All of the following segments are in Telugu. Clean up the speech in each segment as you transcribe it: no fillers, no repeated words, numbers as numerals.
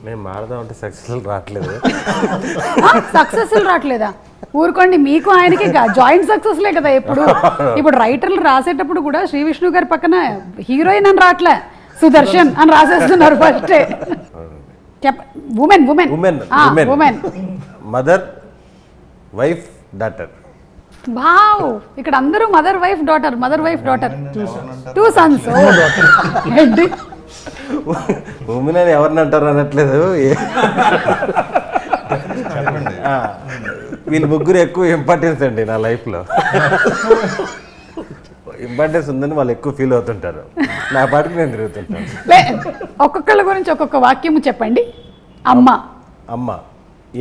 మేము మారదాం అంటే సక్సెస్ఫుల్ రావట్లేదు. సక్సెస్ఫుల్ రావట్లేదా? ఊరుకోండి, మీకు ఆయనకి జాయింట్ సక్సెస్లే కదా. ఇప్పుడు రైటర్లు రాసేటప్పుడు కూడా శ్రీ విష్ణు గారి పక్కన హీరోయిన్ అని రావట్లే, సుదర్శన్ అని రాసేస్తున్నారు ఫస్టే. Women women women mother wife daughter. Wow, ఇక్కడ అందరూ mother wife daughter, mother wife daughter, 2 sons. Women అని ఎవరిని అంటారు అనట్లేదు. వీళ్ళు ముగ్గురు ఎక్కువ ఇంపార్టెన్స్ అండి నా లైఫ్లో. ఇంపార్టెన్స్ ఉందని వాళ్ళు ఎక్కువ ఫీల్ అవుతుంటారు. నా పాటికి నేను తిరుగుతుంటాను. ఒక్కొక్కళ్ళ గురించి ఒక్కొక్క వాక్యము చెప్పండి. అమ్మ అమ్మ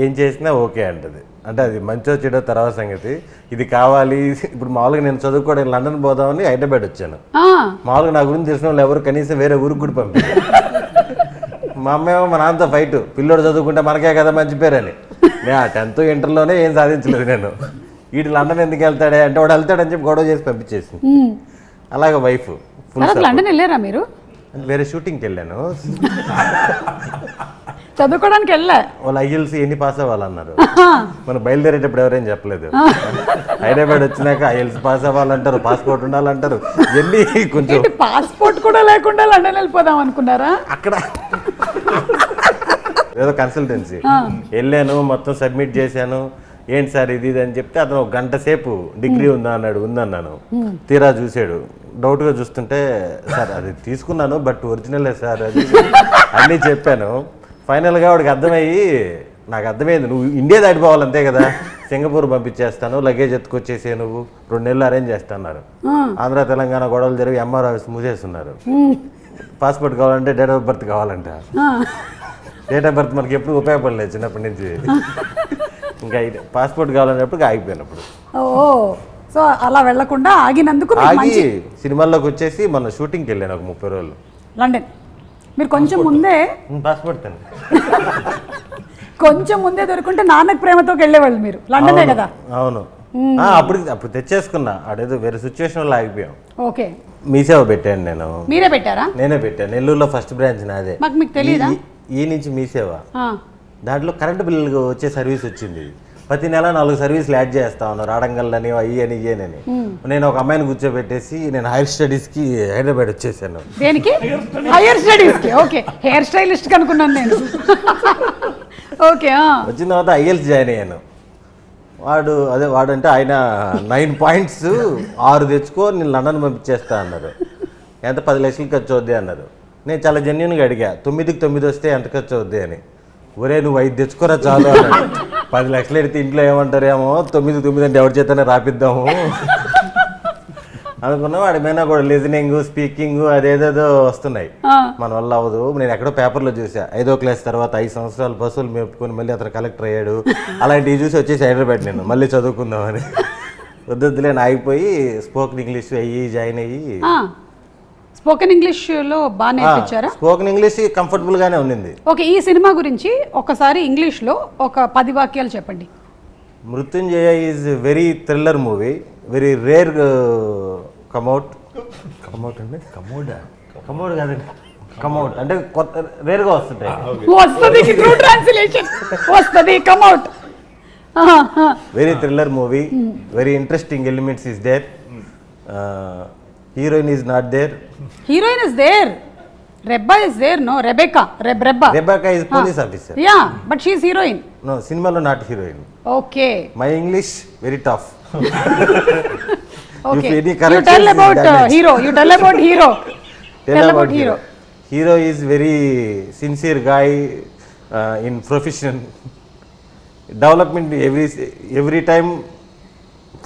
ఏం చేసినా ఓకే అంటది. అంటే అది మంచో చెడో తర్వాత సంగతి. ఇది కావాలి. ఇప్పుడు మామూలుగా నేను చదువుకోవడానికి లండన్ పోదామని హైదరాబాద్ వచ్చాను. మామూలుగా నా గురించి తెలిసిన వాళ్ళు ఎవరు కనీసం వేరే ఊరికి కూడా పంపించారు. మా అమ్మేమో మా నాన్నతో ఫైట్, పిల్లోడు చదువుకుంటే మనకే కదా మంచి పేరని. నేను 10th ఇంటర్లోనే ఏం సాధించలేదు నేను. వీటి లండన్ ఎందుకు వెళ్తాడే అంటే వాడు వెళ్తాడని చెప్పి గొడవ చేసి పంపించేసి. అలాగే వైఫ్ లండన్ వెళ్ళారా మీరు? వేరే షూటింగ్కి వెళ్ళాను. చదువుకోవడానికి వెళ్ళా. వాళ్ళు ఐఎల్స్ ఎన్ని పాస్ అవ్వాలన్నారు. మనం బయలుదేరేటప్పుడు ఎవరేం చెప్పలేదు. హైదరాబాద్ వచ్చినాక ఐఎల్స్ పాస్ అవ్వాలంటారు, పాస్పోర్ట్ ఉండాలంటారు. ఎన్ని కొంచెం పాస్పోర్ట్ కూడా లేకుండా లండన్ వెళ్ళిపోదాం అనుకున్నారా? అక్కడ ఏదో కన్సల్టెన్సీ వెళ్ళాను, మొత్తం సబ్మిట్ చేశాను. ఏంటి సార్ ఇది అని చెప్తే అతను 1 గంట సేపు డిగ్రీ ఉందా అన్నాడు. ఉందన్నాను. తీరా చూసాడు, డౌట్గా చూస్తుంటే సార్ అది తీసుకున్నాను బట్ ఒరిజినలే సార్ అది అన్నీ చెప్పాను. ఫైనల్గా వాడికి అర్థమయ్యి, నాకు అర్థమైంది నువ్వు ఇండియా దాటిపోవాలి అంతే కదా, సింగపూర్ పంపించేస్తాను, లగేజ్ ఎత్తుకొచ్చేసే, నువ్వు 2 నెలలు అరేంజ్ చేస్తున్నారు. ఆంధ్ర తెలంగాణ గొడవలు జరిగి ఎంఆర్ ఆఫీస్ మూసేస్తున్నారు. పాస్పోర్ట్ కావాలంటే డేట్ ఆఫ్ బర్త్ కావాలంట. డేట్ ఆఫ్ బర్త్ మనకి ఎప్పుడు ఉపయోగపడలేదు చిన్నప్పటి నుంచి. ఇంకా పాస్పోర్ట్ కావాలన్నప్పుడు ఆగిపోయినప్పుడు. సో అలా వెళ్లకుండా ఆగినందుకు ఆగి సినిమాల్లోకి వచ్చేసి మన షూటింగ్కి వెళ్ళాను ఒక 30 రోజులు లండన్. మీరు కొంచెం ముందే పాస్పోర్ట్ కొంచెం ముందే దొరుకుంటే నాన్నకి ప్రేమతో వెళ్ళేవాళ్ళు మీరు. లండనే కదా? అవును. అప్పుడు తెచ్చేసుకున్నా. అదేదో వేరే సిచ్యువేషన్ వల్ల ఆగిపోయాం. ఓకే. మీ సేవ పెట్టాను నేను. మీరే పెట్టారా? నేనే పెట్టాను. నెల్లూరులో ఫస్ట్ బ్రాంచ్ నాదే. మీకు తెలియదా? ఈ నుంచి మీ సేవ దాంట్లో కరెంటు బిల్లు వచ్చే సర్వీస్ వచ్చింది. ప్రతి నెల 4 సర్వీసులు యాడ్ చేస్తా ఉన్నారు. ఆడంగల్లని అయ్యని ఇయ్యనని. నేను ఒక అమ్మాయిని కూర్చోబెట్టేసి నేను హైర్ స్టడీస్కి హైదరాబాద్ వచ్చేసాను. దేనికి? హైయర్ స్టడీస్కి. ఓకే, హెయిర్ స్టైలిస్ట్ అనుకున్నాను నేను. ఓకే. వచ్చిన తర్వాత ఐఎల్స్ జాయిన్ అయ్యాను. వాడంటే ఆయన 9 points 6 తెచ్చుకో నేను లండన్ పంపించేస్తా అన్నారు. ఎంత 10 లక్షలు ఖర్చు అవుద్ది అన్నారు. నేను చాలా జెన్యున్గా అడిగా 9కి 9 వస్తే ఎంత ఖర్చు అవుద్ది అని. ఒరే నువ్వు 5 తెచ్చుకోరా చాలు అన్నాడు. 10 లక్షలు ఎడితే ఇంట్లో ఏమంటారేమో, 9 అంటే ఎవరి చేతనే రాపిద్దాము అనుకున్నాం. వాడి మీద కూడా లిజనింగ్, స్పీకింగ్ అదేదేదో వస్తున్నాయి. మన వల్ల అవ్వదు. నేను ఎక్కడో పేపర్లో చూసా 5వ క్లాస్ తర్వాత 5 సంవత్సరాలు బస్సులు మేపుకొని మళ్ళీ అతను కలెక్టర్ అయ్యాడు. అలాంటివి చూసి వచ్చేసి హైదరాబాద్ నేను మళ్ళీ చదువుకుందామని. వద్దులే ఆగిపోయి స్పోకెన్ ఇంగ్లీష్ జాయిన్ అయ్యి. స్పోకెన్ ఇంగ్లీష్లో బాగా నేర్పించారా? స్పోకెన్ ఇంగ్లీష్ కంఫర్టబుల్ గానే ఉంది. ఓకే, ఈ సినిమా గురించి ఒకసారి ఇంగ్లీష్లో ఒక 10 వాక్యాలు చెప్పండి. Mrityunjaya is very thriller movie, very rare come out అండి. కమోడ్ కాదండి, కమౌట్ అంటే కొత్త రేర్గా వస్తుంటాయి. Very thriller movie, very interesting elements is there. Heroine is not there. Heroine is there. Rebecca is there, no? Rebecca is police officer. Yeah, but she is heroine. No, cinema lo not heroine. Okay. My English very tough. Okay. You tell about hero. You tell about hero. Tell about hero. Hero is very sincere guy in profession. Development every time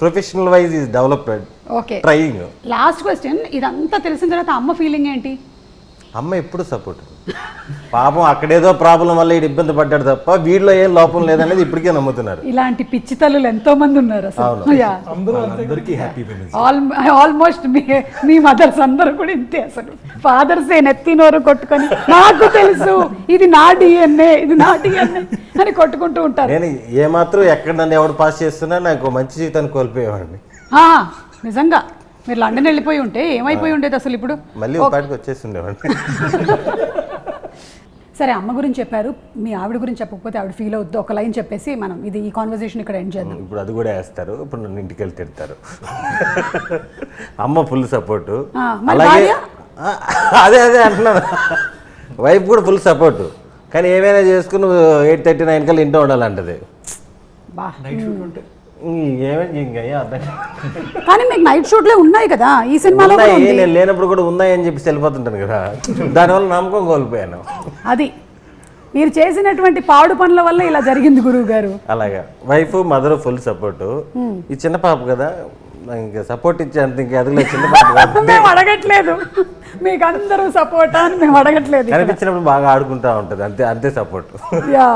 professional wise is developed. Okay, trying. Last question. ఇదంతా తెలిసిన తర్వాత అమ్మ ఫీలింగ్ ఏంటి? అమ్మ ఎప్పుడు సపోర్ట్. పాపం అక్కడేదో ప్రాబ్లం వల్ల వీడు ఇబ్బంది పడ్డాడు తప్ప వీడిలో ఏం లోపం లేదనేది ఇప్పటికే నమ్ముతున్నారు. ఇలాంటి పిచ్చి తల్లులు ఎంతో మంది ఉన్నారు అసలు. ఆల్మోస్ట్ మీ మదర్స్ అందరూ కూడా ఇంతే అసలు. ఫాదర్స్ నెత్తినోరు కొట్టుకొని నాకు తెలుసు ఇది నా డిఎన్ఏ అని కొట్టుకుంటూ ఉంటారు. నేను ఏమాత్రం ఎక్కడ నన్ను ఎవడు పాస్ చేస్తున్నా నాకు మంచి జీవితాన్ని కోల్పోయేవాడిని. నిజంగా మీరు లండన్ వెళ్ళిపోయి ఉంటే ఏమైపోయి ఉండేది అసలు? ఇప్పుడు మళ్ళీ పాటికి వచ్చేసి ఉండేవాడిని. సరే అమ్మ గురించి చెప్పారు, మీ ఆవిడ గురించి చెప్పకపోతే ఆవిడ ఫీల్ అవుద్ది, ఒక లైన్ చెప్పేసి మనం ఇది ఈ కాన్వర్సేషన్ ఇక్కడ ఎండ్ చేద్దాం. ఇప్పుడు అది కూడా వేస్తారు, ఇప్పుడు నన్ను ఇంటికి వెళ్ళి తిడతారు. అమ్మ ఫుల్ సపోర్టు, మరి అలాగే భార్య? అదే అంటున్నాను, వైఫ్ కూడా ఫుల్ సపోర్టు. కానీ ఏమైనా చేసుకుని 8:39 కల్లా ఇంట్లో ఉండాలంటది. బా ఏమైనా ఇంకా అర్థం కానీ మీకు నైట్ షూట్లే ఉన్నాయి కదా ఈ సినిమాలో కూడా ఉంది. నేను లేనప్పుడు కూడా ఉన్నాయని చెప్పి వెళ్ళిపోతుంటాను కదా, దానివల్ల నమ్మకం కోల్పోయాను. అది మీరు చేసినటువంటి పాడు పనుల వల్ల ఇలా జరిగింది గురువు గారు. అలాగా వైఫ్ మదర్ ఫుల్ సపోర్టు. ఈ చిన్న పాప కదా, ఇంకా సపోర్ట్ ఇచ్చేంత ఇంకా ఎదగలేదు. చిన్న పాప కదా, మేము అడగట్లేదు మీకు అందరూ సపోర్ట్ అని మేము అడగట్లేదు. కనిపించినప్పుడు బాగా ఆడుకుంటా ఉంటుంది, అంతే సపోర్ట్. యా